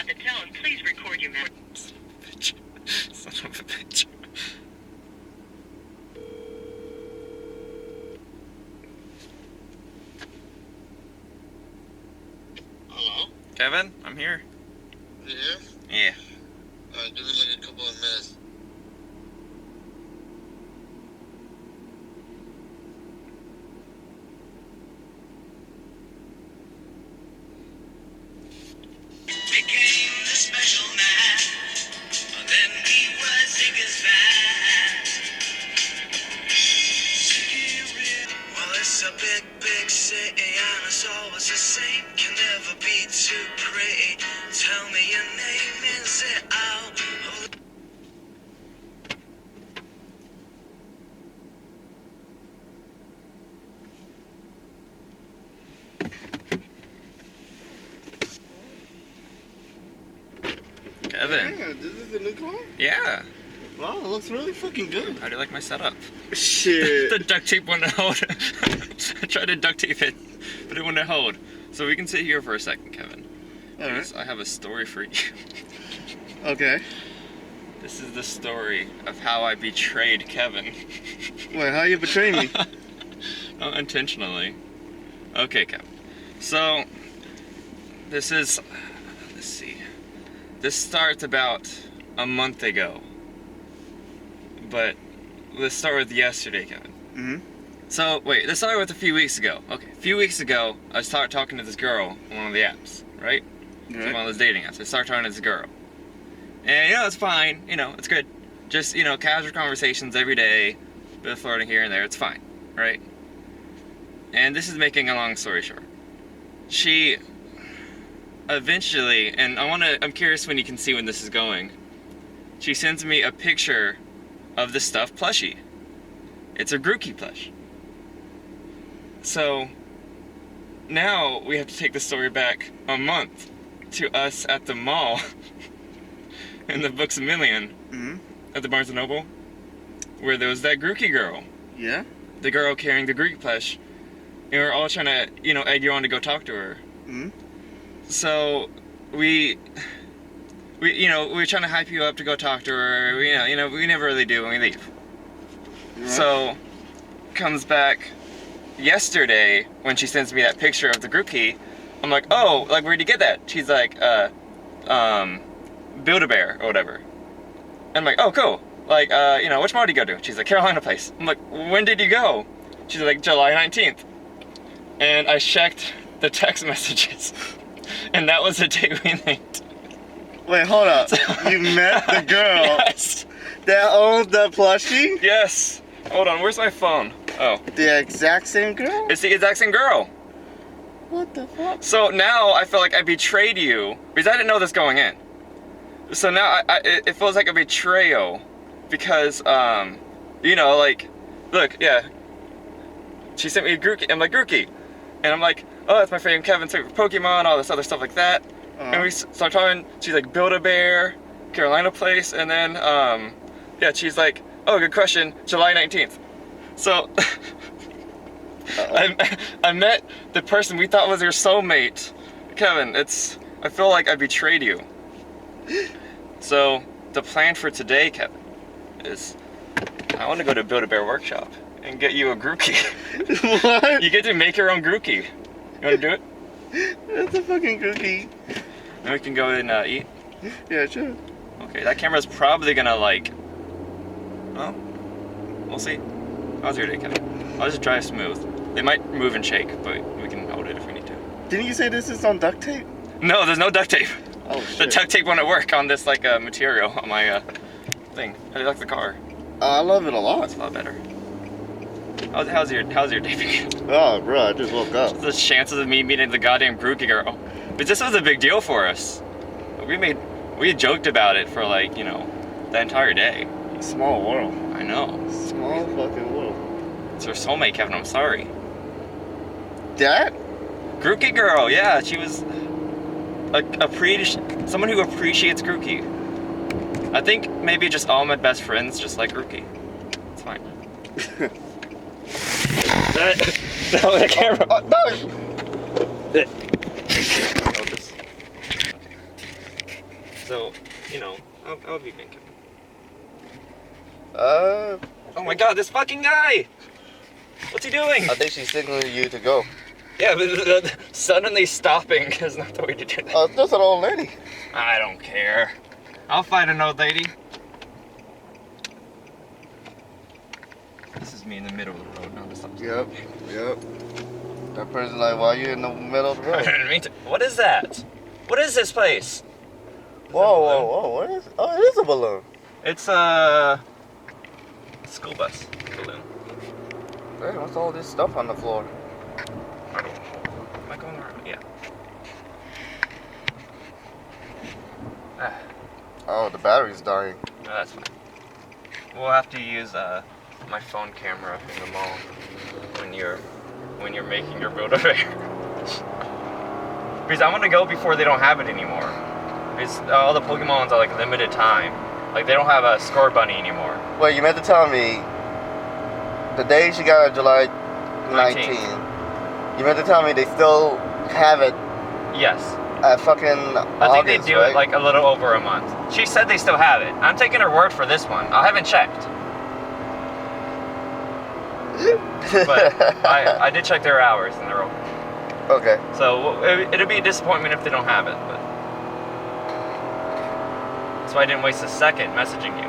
At the tone, please record your message. Bitch. Son of a bitch. Hello? Kevin, I'm here. You here? Yeah. Alright, give me like a couple of minutes. Became the special man, and then we were singers fast. Well, it's a big, big city, and it's always the same. Can never be too pretty. Tell me your name, is it out? Kevin. Yeah, this is the new car? Yeah. Wow, it looks really fucking good. How do you like my setup? Shit. The duct tape wouldn't hold. I tried to duct tape it, but it wouldn't hold. So we can sit here for a second, Kevin. Alright. Because I have a story for you. Okay. This is the story of how I betrayed Kevin. Wait, how you betray me? Not intentionally. Okay, Kevin. So, this is, let's see. This starts about a month ago. But let's start with yesterday, Kevin. Mm-hmm. So, wait, let's start with a few weeks ago. Okay, a few weeks ago, I started talking to this girl on one of the apps, right? Right. One of those dating apps. I started talking to this girl. And, it's fine. It's good. Just, casual conversations every day. Bit of flirting here and there. It's fine, right? And this is making a long story short. She eventually, and I'm curious when you can see when this is going. She sends me a picture of the stuffed plushie. It's a Grookey plush. So now we have to take the story back a month to us at the mall in the Books A Million Mm-hmm. at the Barnes & Noble, where there was that Grookey girl. Yeah? The girl carrying the Grookey plush. And we were all trying to, egg you on to go talk to her. Mm-hmm. So we were trying to hype you up to go talk to her. We never really do when we leave. Right. So, comes back yesterday when she sends me that picture of the Grookey. I'm like, oh, like, where'd you get that? She's like, Build-A-Bear or whatever. And I'm like, oh, cool. Like, which mall did you go to? She's like, Carolina Place. I'm like, when did you go? She's like, July 19th. And I checked the text messages. And that was the day we linked. Wait, hold up. You met the girl Yes. that owns the plushie? Yes. Hold on, where's my phone? Oh. The exact same girl? It's the exact same girl. What the fuck? So now I feel like I betrayed you because I didn't know this going in. So now it feels like a betrayal because, look, yeah. She sent me a Grookey. I'm like, Grookey. And I'm like, oh, that's my favorite Kevin's favorite Pokemon, all this other stuff like that. And we start talking. She's like, Build-A-Bear, Carolina Place. And then, she's like, oh, good question, July 19th. So, I met the person we thought was your soulmate. Kevin, I feel like I betrayed you. So, the plan for today, Kevin, is I want to go to Build-A-Bear Workshop and get you a Grookey. What? You get to make your own Grookey. You want to do it? That's a fucking Grookey. And we can go and eat? Yeah, sure. Okay, that camera's probably gonna well, we'll see. How's your day, Kevin? I'll just drive smooth. It might move and shake, but we can hold it if we need to. Didn't you say this is on duct tape? No, there's no duct tape. Oh, The shit. duct tape wouldn't work on this material on my thing. How do you like the car? I love it a lot. It's a lot better. How's your day been? Oh, bro, I just woke up. The chances of me meeting the goddamn Grookey girl. But this was a big deal for us. We joked about it for the entire day. Small world. I know. Small fucking world. It's her soulmate, Kevin. I'm sorry. That? Grookey girl, yeah, she was someone who appreciates Grookey. I think maybe just all my best friends just like Grookey. It's fine. That was the camera. No. So, you know, I'll be making. I Oh my god, this fucking guy! What's he doing? think she's signaling you to go. Yeah, but suddenly stopping is not the way to do that. Oh, it's just an old lady. I don't care. I'll find an old lady. This is me in the middle of the road, not the stop. Yep. That person's like, why are you in the middle of the I road? didn't mean to. What is that? What is this place? Whoa, what is? Oh, it is a balloon. It's a school bus balloon. Hey, what's all this stuff on the floor? I don't know. Am I going around? Yeah. Ah, Oh, the battery's dying. no, that's fine. We'll have to use my phone camera in the mall when you're making your Build-A-Bear. Because I want to go before they don't have it anymore. Because all the Pokemons are like limited time. Like they don't have a Score Bunny anymore. Wait, you meant to tell me the day she got it, July 19. 19th. You meant to tell me they still have it Yes. at fucking I think August, they do right? it like a little over a month. She said they still have it. I'm taking her word for this one. I haven't checked. But I did check their hours and they're open. Okay. So it'd be a disappointment if they don't have it, but that's why I didn't waste a second messaging you.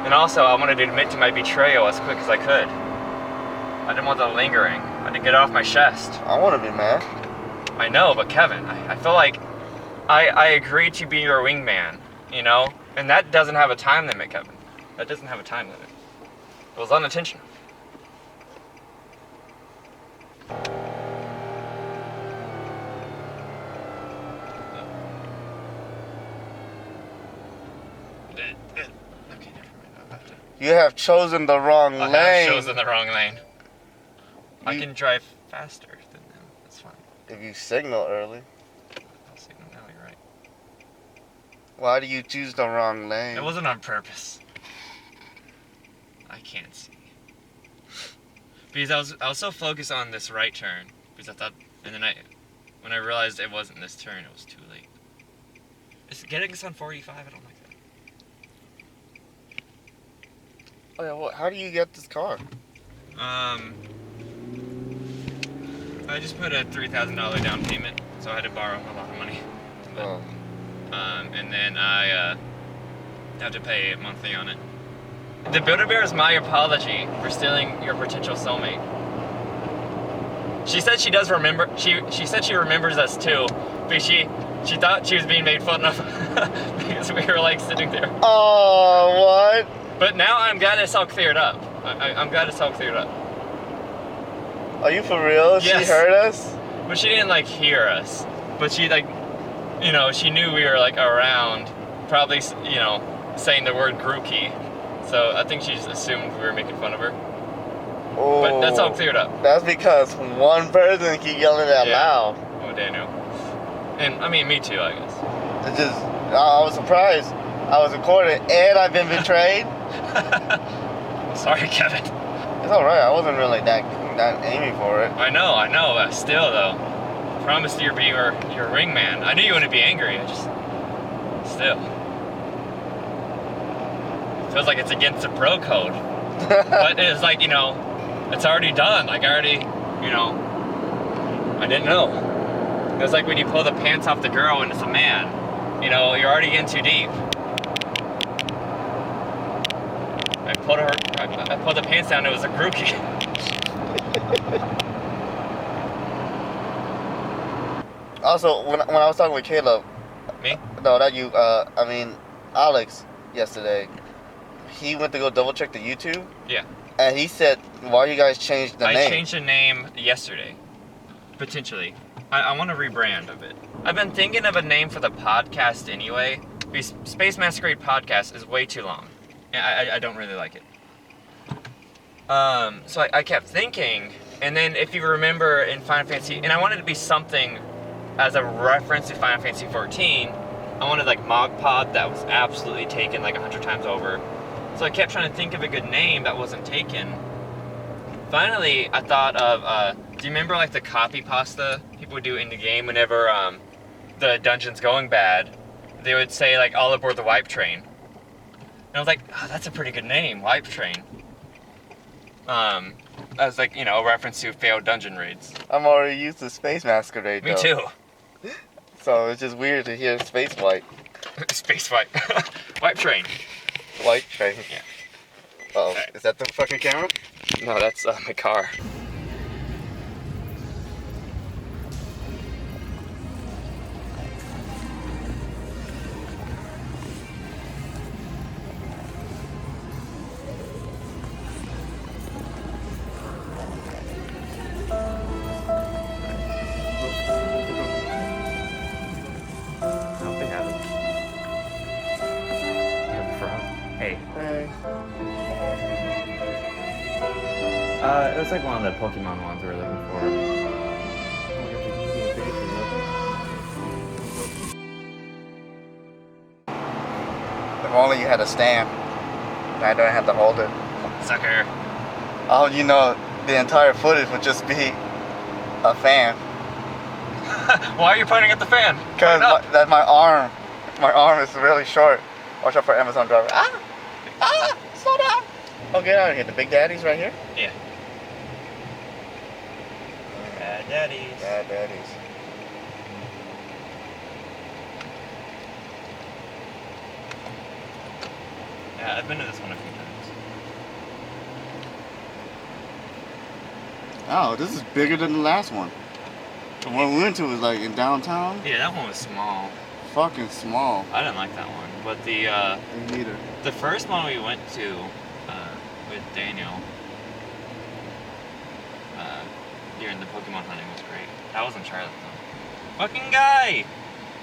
And also, I wanted to admit to my betrayal as quick as I could. I didn't want the lingering. I had to get it off my chest. I want to be mad. I know, but Kevin, I feel like I agreed to be your wingman, you know? And that doesn't have a time limit, Kevin. That doesn't have a time limit. It was unintentional. Okay, never mind. I'll have to. You have chosen the wrong I lane. have chosen the wrong lane. I You- can drive faster than them. That's fine. If you signal early, I'll signal now. You're right. why do you choose the wrong lane? It wasn't on purpose. I can't see. Because I was so focused on this right turn because I thought, and then when I realized it wasn't this turn, it was too late. Is getting us on 45? I don't like that. Oh, yeah, well, how do you get this car? I just put a $3,000 down payment, so I had to borrow a lot of money. Oh. And then I have to pay monthly on it. The Build-A-Bear is my apology for stealing your potential soulmate. She said she does remember. She said she remembers us too, but she thought she was being made fun of because we were like sitting there. Oh, what? But now I'm glad it's all cleared up. I'm glad it's all cleared up. Are you for real? Yes. She heard us? But she didn't like hear us. But she like, you know, she knew we were like around, probably, you know, saying the word Grookey. So I think she just assumed we were making fun of her. Oh. But that's all cleared up. That's because one person keep yelling that Yeah. loud. Oh, Daniel. And I mean, me too, I guess. It just, I was surprised. I was recording and I've been betrayed. Sorry, Kevin. It's alright, I wasn't really that aiming for it. I know, but still though. Promised you to be your wingman. I knew you wouldn't be angry, I just still. Feels like it's against the pro code. But it's like, you know, it's already done. Like I already, you know, I didn't know. It was like when you pull the pants off the girl and it's a man. You know, you're already in too deep. I pulled the pants down, it was a Grookey. Also, when I was talking with Caleb, Me? no, not you, I mean, Alex, yesterday, he went to go double check the YouTube, Yeah. and he said, why you guys changed the I name? changed the name yesterday. Potentially. I want to rebrand a bit. I've been thinking of a name for the podcast anyway. Because Space Masquerade Podcast is way too long. And I don't really like it. So I kept thinking, and then if you remember in Final Fantasy, and I wanted it to be something as a reference to Final Fantasy 14, I wanted like Mogpod that was absolutely taken like 100 times over. So I kept trying to think of a good name that wasn't taken. Finally, I thought of, do you remember like the copy pasta people would do in the game whenever the dungeon's going bad? they would say like all aboard the wipe train. And I was like, oh, that's a pretty good name, wipe train. As like, you know, a reference to failed dungeon raids. I'm already used to Space Masquerade, Me though. too. So it's just weird to hear Space Wipe. Space wipe. Wipe train. Wipe train. Yeah. Uh-oh. Alright. Is that the fucking camera? No, that's my car. I hope they have it. Hey. Hey. It was like one of the Pokemon ones we were looking for. If only you had a stand. I don't have to hold it. Sucker. Oh, you know, the entire footage would just be a fan. Why are you pointing at the fan? Because Point up. that's my arm is really short. Watch out for Amazon driver. Ah! Slow down! Oh, get out of here. The Big Daddy's right here? Yeah. Bad daddies. Bad Daddy's. Yeah, I've been to this one a few times. Oh, this is bigger than the last one. The one we went to was like in downtown. Yeah, that one was small. Fucking small. I didn't like that one. But Me neither. the first one we went to with Daniel during the Pokemon hunting was great. That was in Charlotte though. Fucking guy!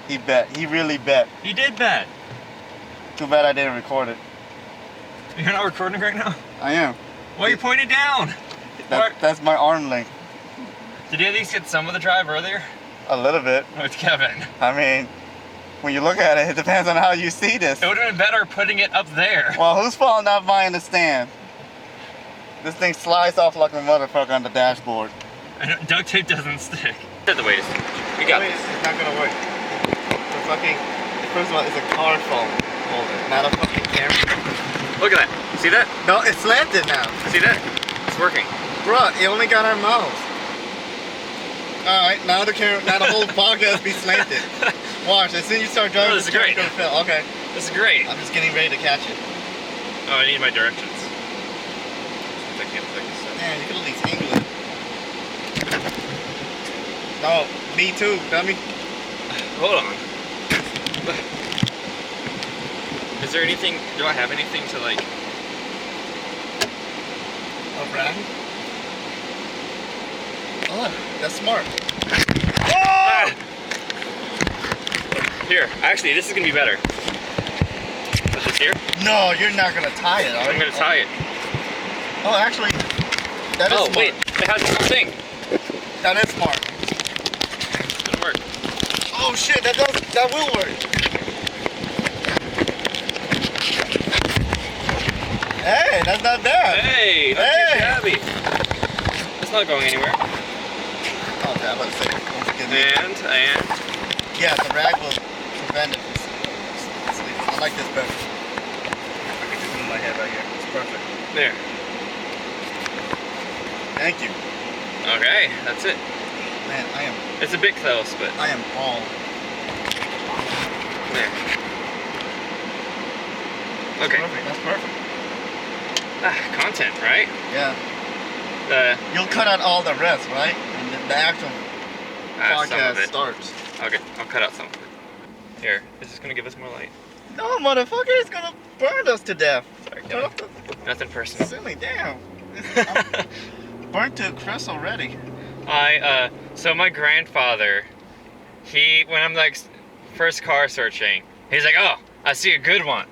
He bet. He really bet. He did bet. Too bad I didn't record it. You're not recording right now? I am. Why are you pointing down? That's my arm length. Did you at least get some of the drive earlier? A little bit. With Kevin. I mean, when you look at it, it depends on how you see this. It would have been better putting it up there. Well, whose fault not buying the stand? This thing slides off like a motherfucker on the dashboard. And duct tape doesn't stick. The waist. We got Wait, this. it's not gonna work. The fucking, first of all, it's a car phone holder, not a fucking camera. Look at that. See that? No, it's slanted now. See that? It's working. Bruh, it only got our mouse. Alright, now the camera, now the whole podcast be slanted. Watch, as soon as you start driving, Oh, this is the camera's great. gonna fail. Okay, This is great. I'm just getting ready to catch it. Oh, I need my directions. Man, you could at least angle it. No, me too, dummy. Hold on. Is there anything, do I have anything to like... A brand? Oh, that's smart. Ah! Here, actually, this is gonna be better. Put this here. No, you're not gonna tie it, are I'm you? gonna tie it. Oh, actually, that is Oh, smart. wait, it has its own thing. That is smart. It's gonna work. Oh shit, that will work. Hey, that's not bad. Hey, not Hey. too shabby. It's not going anywhere. Oh, okay, I'm about to say, don't forget me. And, Yeah, the rag will prevent it from sleeping. I like this better. I can just move my head right here. It's perfect. there. Thank you. Okay, that's it. Man, It's a bit close, but I am all. there. Okay. Perfect, that's perfect. Ah, content, right? Yeah. You'll cut out all the rest, right? And the actual Some of podcast it. starts. Okay, I'll cut out some of it. Here, is this gonna give us more light? No, motherfucker, it's gonna burn us to death. Sorry, Turn Kevin. off the Nothing personal. silly damn. I'm burnt to a crisp already. So my grandfather, when I'm like first car searching, he's like, oh, I see a good one.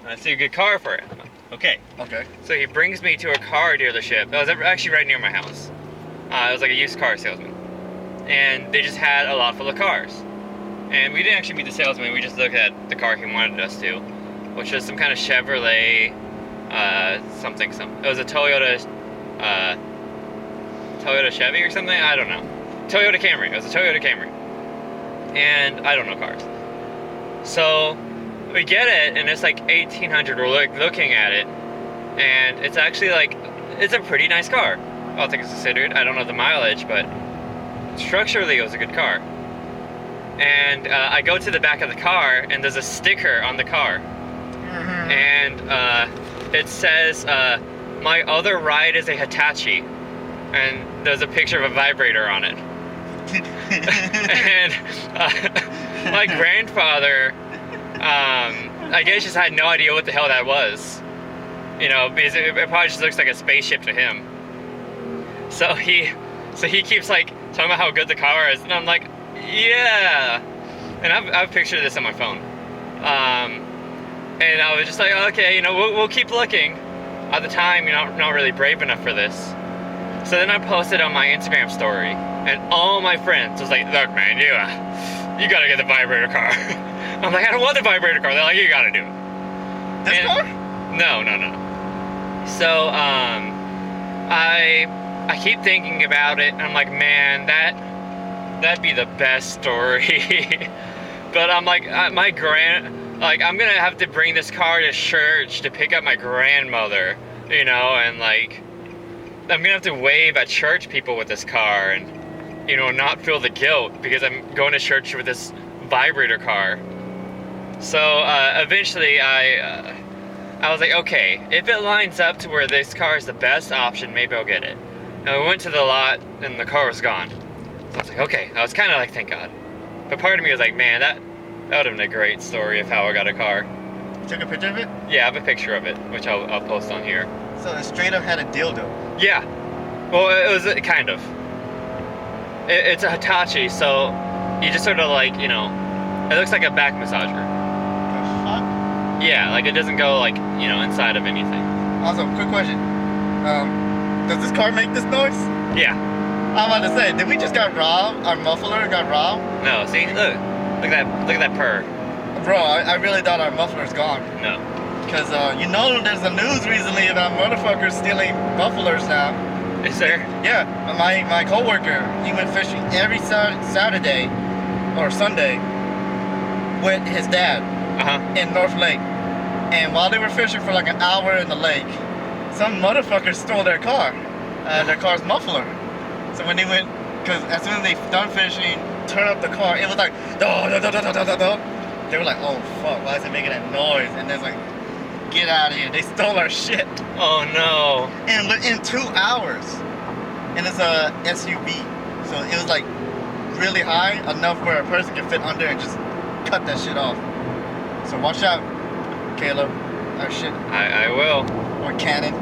I see a good car for it. I'm like, okay. Okay. So he brings me to a car dealership that was actually right near my house. It was like a used car salesman. And they just had a lot full of cars. And we didn't actually meet the salesman, we just looked at the car he wanted us to, which was some kind of Chevrolet, something. It was a Toyota Chevy or something? I don't know. Toyota Camry. It was a Toyota Camry. And I don't know cars. So we get it, and it's like 1800. We're looking at it, and it's actually like, it's a pretty nice car, all things considered. I don't know the mileage, but structurally it was a good car. And I go to the back of the car, and there's a sticker on the car, and it says, "My other ride is a Hitachi," and there's a picture of a vibrator on it. And my grandfather, I guess, just had no idea what the hell that was. You know, because it probably just looks like a spaceship to him. So he keeps like talking about how good the car is, and I'm like, yeah. And I've pictured this on my phone. And I was just like, okay, you know, we'll keep looking. At the time, you know, not really brave enough for this. So then I posted on my Instagram story, and all my friends was like, look, man, you gotta get the vibrator car. I'm like, I don't want the vibrator car. They're like, you gotta do it. This car? No. So I keep thinking about it, and I'm like, man, that'd be the best story. But I'm like, I'm gonna have to bring this car to church to pick up my grandmother, you know, and like, I'm gonna have to wave at church people with this car, and, you know, not feel the guilt because I'm going to church with this vibrator car. So eventually I was like, okay, if it lines up to where this car is the best option, maybe I'll get it. And we went to the lot, and the car was gone. So I was like, okay. I was kind of like, thank God. But part of me was like, man, that would have been a great story of how I got a car. You took a picture of it? Yeah, I have a picture of it, which I'll post on here. So it straight up had a dildo. Yeah. Well, it was kind of. It's a Hitachi, so you just sort of like, you know, it looks like a back massager. The fuck? Yeah, like it doesn't go like, you know, inside of anything. Also, quick question. Does this car make this noise? Yeah. I'm about to say, did we just got robbed? Our muffler got robbed? No, see, look at that purr. Bro, I really thought our muffler's gone. No. Because, you know, there's a news recently about motherfuckers stealing mufflers now. Is there? Yeah, my coworker, he went fishing every Saturday or Sunday with his dad in North Lake. And while they were fishing for like an hour in the lake, some motherfucker stole their car's muffler. So when they went, because as soon as they done fishing, turn up the car, it was like, they were like, oh fuck, why is it making that noise? And they're like, get out of here, they stole our shit. Oh no. And in 2 hours. And it's a SUV. So it was like really high, enough where a person can fit under and just cut that shit off. So watch out, Caleb. Our shit. I will. Or Kanan.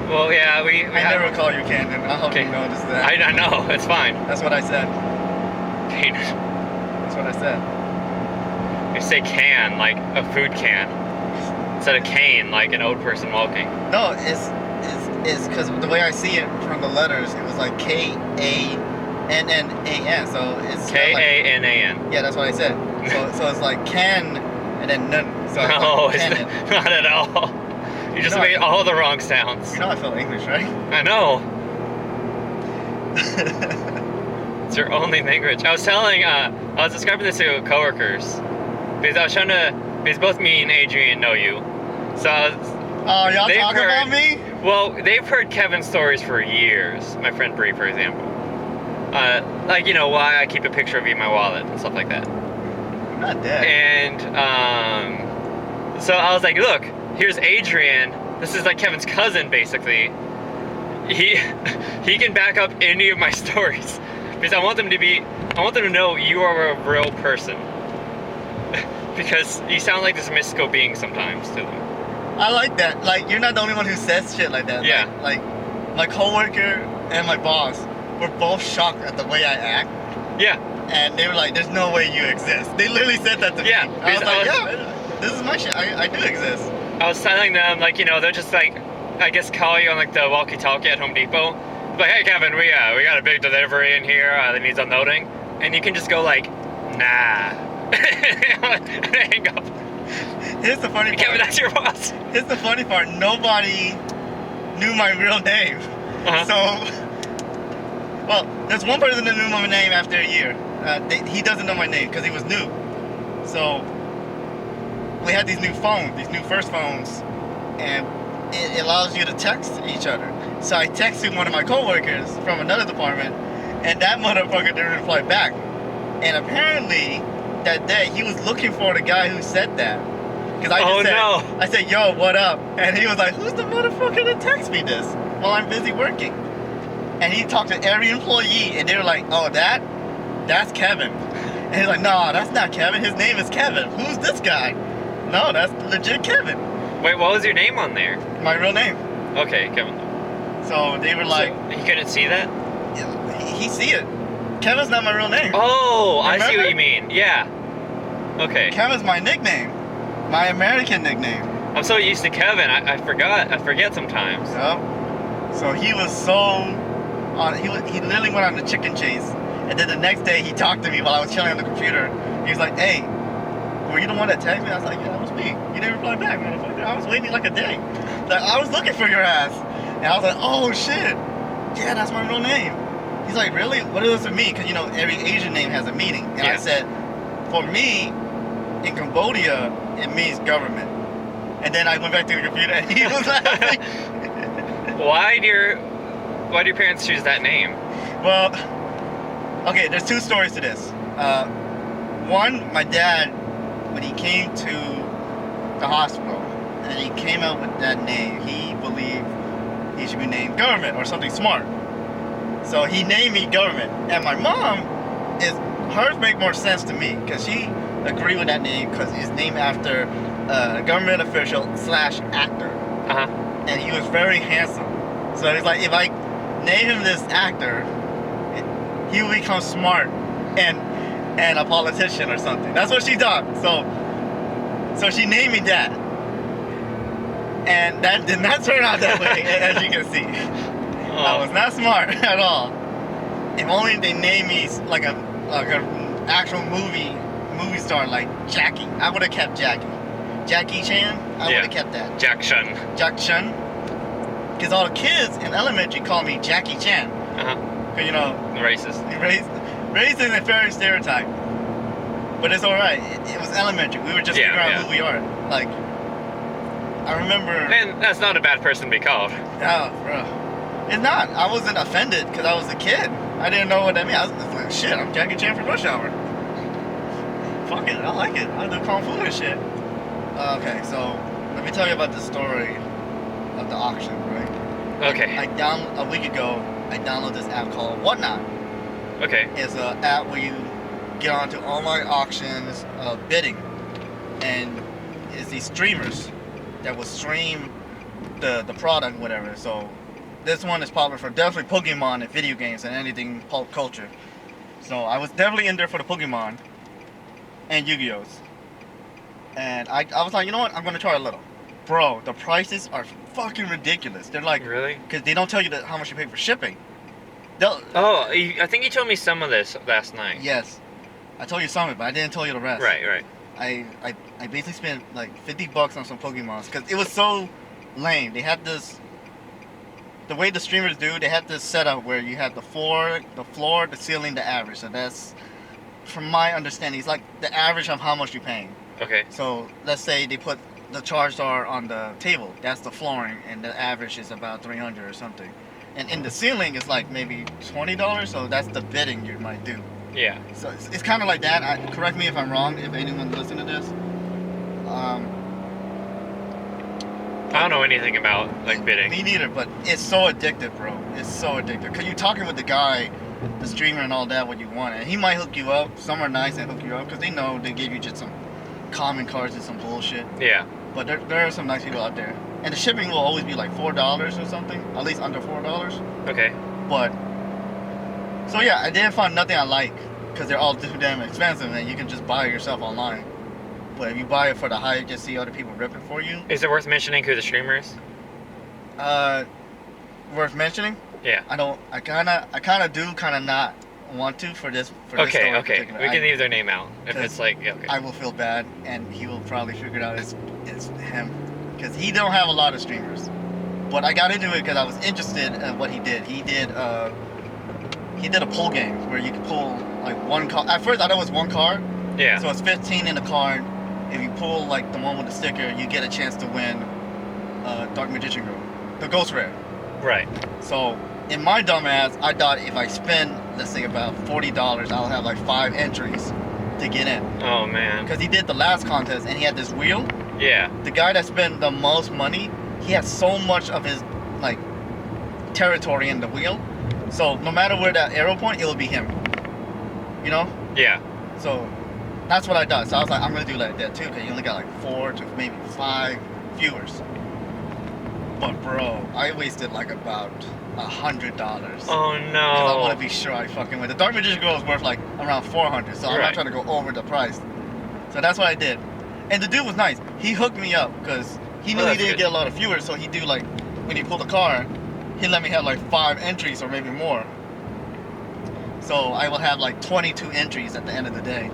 Well, yeah, we I never call you Kanan. I hope you noticed that. I know, it's fine. That's what I said. Kanan. That's what I said. You say can, like a food can. Instead of cane, like an old person walking. No, it's because the way I see it from the letters, it was like K-A-N-N-A-N. So it's K-A-N-A-N. Yeah, that's what I said. So it's like can and then nun. So No, it's like it's not at all. You just made all the wrong sounds. You know I feel English, right? I know. It's your only language. I was describing this to coworkers because I was trying to, because both me and Adrian know you. So oh, y'all talking about me? Well, they've heard Kevin's stories for years. My friend Bree, for example. Like, you know, why I keep a picture of you in my wallet and stuff like that. I'm not dead. And so I was like, look, here's Adrian. This is like Kevin's cousin, basically. He can back up any of my stories because I want them to know you are a real person. Because you sound like this mystical being sometimes to them. I like that. Like, you're not the only one who says shit like that. Yeah. Like my coworker and my boss were both shocked at the way I act. Yeah. And they were like, there's no way you exist. They literally said that to me. I was like, yeah, this is my shit. I do exist. I was telling them, like, you know, they're just like, I guess call you on like the walkie-talkie at Home Depot. Like, hey Kevin, we got a big delivery in here that needs unloading. And you can just go like, nah. And hang up. Here's the funny part. Kevin, that's your boss. Here's the funny part. Nobody knew my real name. So Well, there's one person that knew my name after a year. He doesn't know my name because he was new. So we had these new phones, these new first phones, and it allows you to text each other. So I texted one of my coworkers from another department, and that motherfucker didn't reply back. And apparently that day he was looking for the guy who said that. Because I said, yo, what up? And he was like, who's the motherfucker that texts me this while I'm busy working? And he talked to every employee, and they were like, oh, that's Kevin. And he's like, no, that's not Kevin. His name is Kevin. Who's this guy? No, that's legit Kevin. Wait, what was your name on there? My real name. Okay, Kevin. So they were like, So he couldn't see that? he see it. Kevin's not my real name. Oh, I see Remember? what you mean. Yeah. Okay. Kevin's my nickname. My American nickname. I'm so used to Kevin. I forget sometimes. Yep. So he was so he literally went on the chicken chase. And then the next day he talked to me while I was chilling on the computer. He was like, hey, were you the one that texted me? I was like, yeah, that was me. You didn't reply back, motherfucker. I was waiting like a day. Like, I was looking for your ass. And I was like, oh shit. Yeah, that's my real name. He's like, really? What does it mean? Because, you know, every Asian name has a meaning. And I said, for me, in Cambodia, it means government. And then I went back to the computer and he was laughing. Why do your parents choose that name? Well, okay, there's two stories to this. One, my dad, when he came to the hospital and he came out with that name, he believed he should be named government or something smart. So he named me government. And my mom, hers make more sense to me because she agreed with that name because it's named after a government official / actor. Uh-huh. And he was very handsome. So it's like, if I name him this actor, he will become smart and a politician or something. That's what she thought. So she named me that. And that did not turn out that way, as you can see. I was not smart at all. If only they named me like a actual movie star like Jackie. I would have kept Jackie. Jackie Chan, I would have kept that. Jack Chun. Jack Chun. Because all the kids in elementary call me Jackie Chan. Uh-huh. You know, Racist. Racist and very stereotype. But it's alright. It was elementary. We were just figuring out who we are. Like, I remember. And that's not a bad person to be called. Oh, bro. It's not. I wasn't offended because I was a kid. I didn't know what that meant. I was like, shit, I'm Jackie Chan from Rush Hour. Fuck it, I like it. I do Kung Fu and shit. Okay, so let me tell you about the story of the auction, right? Okay. A week ago, I downloaded this app called Whatnot. Okay. It's an app where you get onto online auctions of bidding. And it's these streamers that will stream the product, whatever. So this one is popular for definitely Pokemon and video games and anything pulp culture. So I was definitely in there for the Pokemon and Yu-Gi-Ohs. And I was like, you know what? I'm going to try a little. Bro, the prices are fucking ridiculous. They're like... Really? Because they don't tell you how much you pay for shipping. I think you told me some of this last night. Yes. I told you some of it, but I didn't tell you the rest. Right. I basically spent like $50 on some Pokemons because it was so lame. They had this... The way the streamers do, they have this setup where you have the floor, the ceiling, the average. So that's, from my understanding, it's like the average of how much you're paying. Okay. So let's say they put the Charizard on the table. That's the flooring, and the average is about $300 or something. And in the ceiling, it's like maybe $20. So that's the bidding you might do. Yeah. So it's kind of like that. Correct me if I'm wrong. If anyone listening to this. I don't know anything about like bidding. Me neither, but it's so addictive, bro. It's so addictive. Cause you're talking with the guy, the streamer and all that, what you want, and he might hook you up. Some are nice and hook you up, cause they know they give you just some common cards and some bullshit. Yeah. But there are some nice people out there, and the shipping will always be like $4 or something, at least under $4. Okay. But so yeah, I didn't find nothing I like, cause they're all too damn expensive, and you can just buy it yourself online. But if you buy it for the hype, just see other people rip it for you. Is it worth mentioning who the streamer is? Worth mentioning? Yeah. I kinda do, kinda not want to for this story. Okay. In We can leave their name out if it's like okay. I will feel bad, and he will probably figure it out it's him, because he don't have a lot of streamers. But I got into it because I was interested in what he did. He did he did a pull game where you could pull like one car. At first, I thought it was one car. Yeah. So it's 15 in the car. If you pull like the one with the sticker, you get a chance to win Dark Magician Girl, the Ghost Rare. Right. So in my dumbass, I thought if I spend, let's say about $40, I'll have like 5 entries to get in. Oh man. Because he did the last contest and he had this wheel. Yeah. The guy that spent the most money, he has so much of his like territory in the wheel. So no matter where that arrow point, it will be him. You know? Yeah. So that's what I thought. So I was like, I'm gonna do like that too, because you only got like 4 to maybe 5 viewers. But bro, I wasted like about $100. Oh Because I want no. to be sure I fucking win. The Dark Magician Girl is worth like around 400, so I'm Right. not trying to go over the price. So that's what I did. And the dude was nice. He hooked me up because he knew Oh, he that's didn't good. get a lot of viewers, so he do like, when he pulled the car, he let me have like 5 entries or maybe more. So I will have like 22 entries at the end of the day.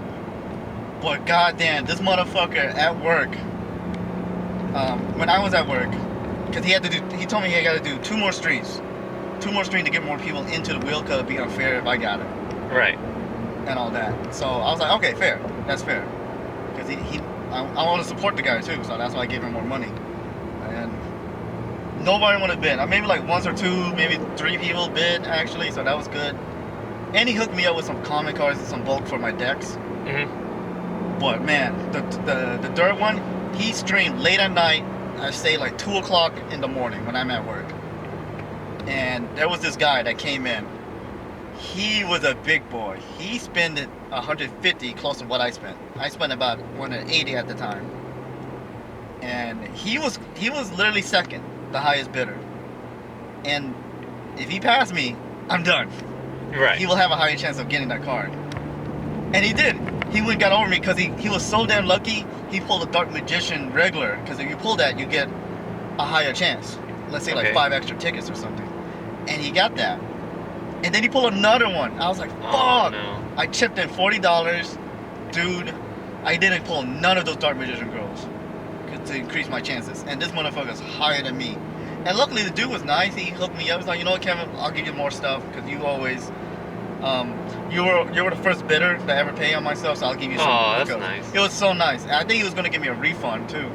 But goddamn, this motherfucker at work, when I was at work, because he told me he got to do 2 more streams. 2 more streams to get more people into the wheel, because it'd be unfair if I got it. Right. And all that. So I was like, okay, fair. That's fair. Because I want to support the guy too, so that's why I gave him more money. And nobody wanted to bid. Maybe like once or 2, maybe 3 people bid actually, so that was good. And he hooked me up with some common cards and some bulk for my decks. Mhm. But man, the dirt one, he streamed late at night. I say like 2 o'clock in the morning when I'm at work. And there was this guy that came in. He was a big boy. He spent 150, close to what I spent. I spent about 180 at the time. And he was literally second, the highest bidder. And if he passed me, I'm done. Right. He will have a higher chance of getting that card. And he did. He went got over me because he was so damn lucky. He pulled a Dark Magician regular. Because if you pull that, you get a higher chance. Let's say like Okay. 5 extra tickets or something. And he got that. And then he pulled another one. I was like, fuck. Oh no. I chipped in $40. Dude, I didn't pull none of those Dark Magician girls to increase my chances. And this motherfucker's higher than me. And luckily the dude was nice. He hooked me up. He was like, you know what, Kevin, I'll give you more stuff because you always, you were the first bidder to ever pay on myself, so I'll give you some. Oh, that's hookups." nice. It was so nice. And I think he was gonna give me a refund too,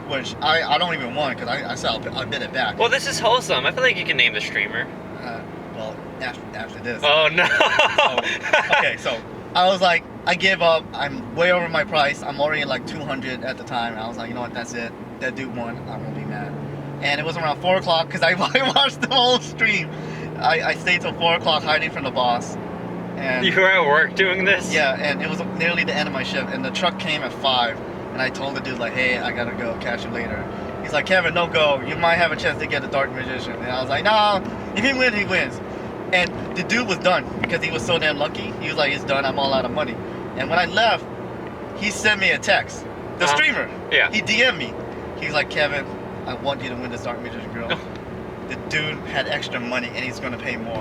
which I don't even want because I said I'll bid it back. Well, this is wholesome. I feel like you can name the streamer. Well, after this. Oh no. Okay, so I was like, I give up. I'm way over my price. I'm already at like 200 at the time. And I was like, you know what? That's it. That dude won. I won't be mad. And it was around 4 o'clock because I watched the whole stream. I stayed till 4 o'clock hiding from the boss. And You were at work doing this? yeah, and it was nearly the end of my shift. And the truck came at 5. And I told the dude like, hey, I gotta go. Catch you later. He's like, Kevin, no go. You might have a chance to get the Dark Magician. And I was like, nah. If he wins, he wins. And the dude was done because he was so damn lucky. He was like, it's done. I'm all out of money. And when I left, he sent me a text. The Uh-huh. streamer. Yeah. He DM'd me. He's like, Kevin, I want you to win this Dark Magician Girl. The dude had extra money and he's gonna pay more.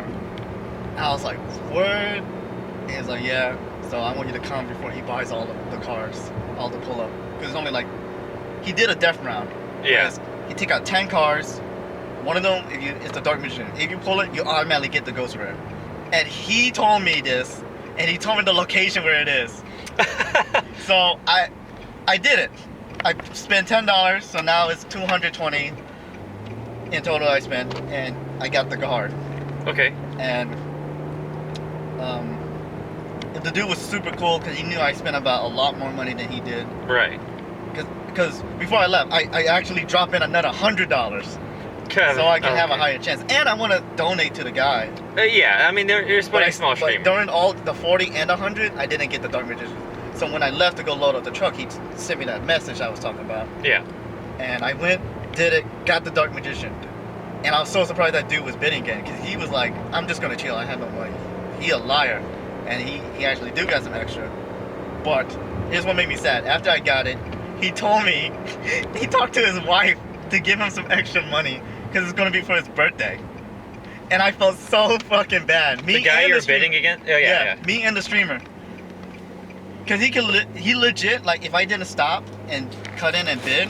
I was like, word? And he's like, yeah. So I want you to come before he buys all the cars, all the pull-up. Because it's only like, he did a death round. Yeah. Whereas he take out 10 cars. One of them, it's the Dark Magician. If you pull it, you automatically get the Ghost Rare. And he told me this, and he told me the location where it is. So I did it. I spent $10, so now it's $220 in total I spent, and I got the card. Okay. And the dude was super cool because he knew I spent about a lot more money than he did. Right. Because before I left, I actually dropped in another $100 Kevin. so I can have a okay. higher chance. And I want to donate to the guy. Yeah, I mean, you're supporting I- a small but streamer. during all the 40 and 100, I didn't get the Dark Magician. So when I left to go load up the truck, he sent me that message I was talking about. Yeah. And I went, did it, got the Dark Magician. And I was so surprised that dude was bidding again because he was like, I'm just going to chill. I have no money. He a liar. And he actually do got some extra. But here's what made me sad. After I got it, he told me, he talked to his wife to give him some extra money because it's going to be for his birthday. And I felt so fucking bad. Me The guy and you're streamer- bidding against? Oh, yeah. me and the streamer. Because he legit, like, if I didn't stop and cut in and bid,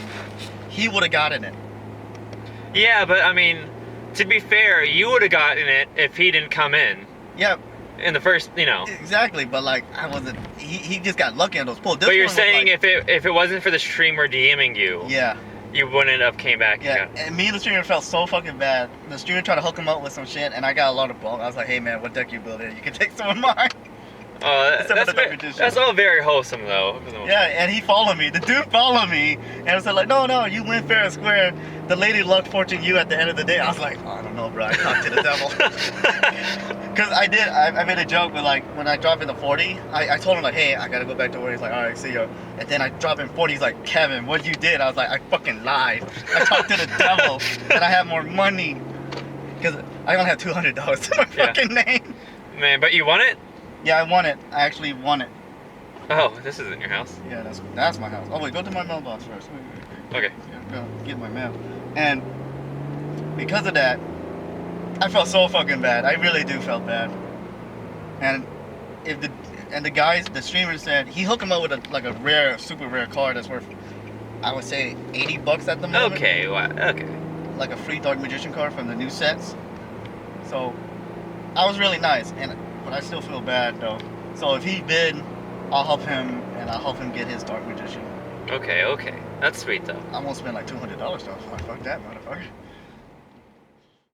he would have gotten it. Yeah, but I mean, to be fair, you would have gotten it if he didn't come in Yeah, the first, you know. exactly. But like, I wasn't. He just got lucky on those pulls. This But you're one was saying like, if it wasn't for the streamer DMing you, yeah. you wouldn't have came back. Yeah, and me and the streamer felt so fucking bad. The streamer tried to hook him up with some shit, and I got a lot of bulk. I was like, hey man, what deck you building? You can take some of mine. That's all very wholesome though. Yeah, and he followed me. The dude followed me, and was like, no, you win fair and square. The lady luck fortune you at the end of the day. I was like, oh, I don't know, bro. I talked to the devil. Because I made a joke with like, when I drop in the 40, I told him like, hey, I gotta go back to work. He's like, all right, see you. And then I drop in 40, he's like, Kevin, what you did? I was like, I fucking lied. I talked to the devil that I have more money. Because I only have $200 to my fucking name. Man, but you won it? Yeah, I won it. I actually won it. Oh, this isn't your house. Yeah, that's my house. Oh wait, go to my mailbox first. Wait. Okay. Yeah, go get my mail. And because of that, I felt so fucking bad. I really do felt bad. And the guys, the streamer said he hooked him up with a rare, super rare card that's worth, I would say, $80 at the moment. Okay, wow, okay. Like a free Dark Magician card from the new sets. So I was really nice, but I still feel bad though. So if he bid, I'll help him, and I'll help him get his Dark Magician. Okay. That's sweet though. I won't spend like $200 though. Fuck that motherfucker.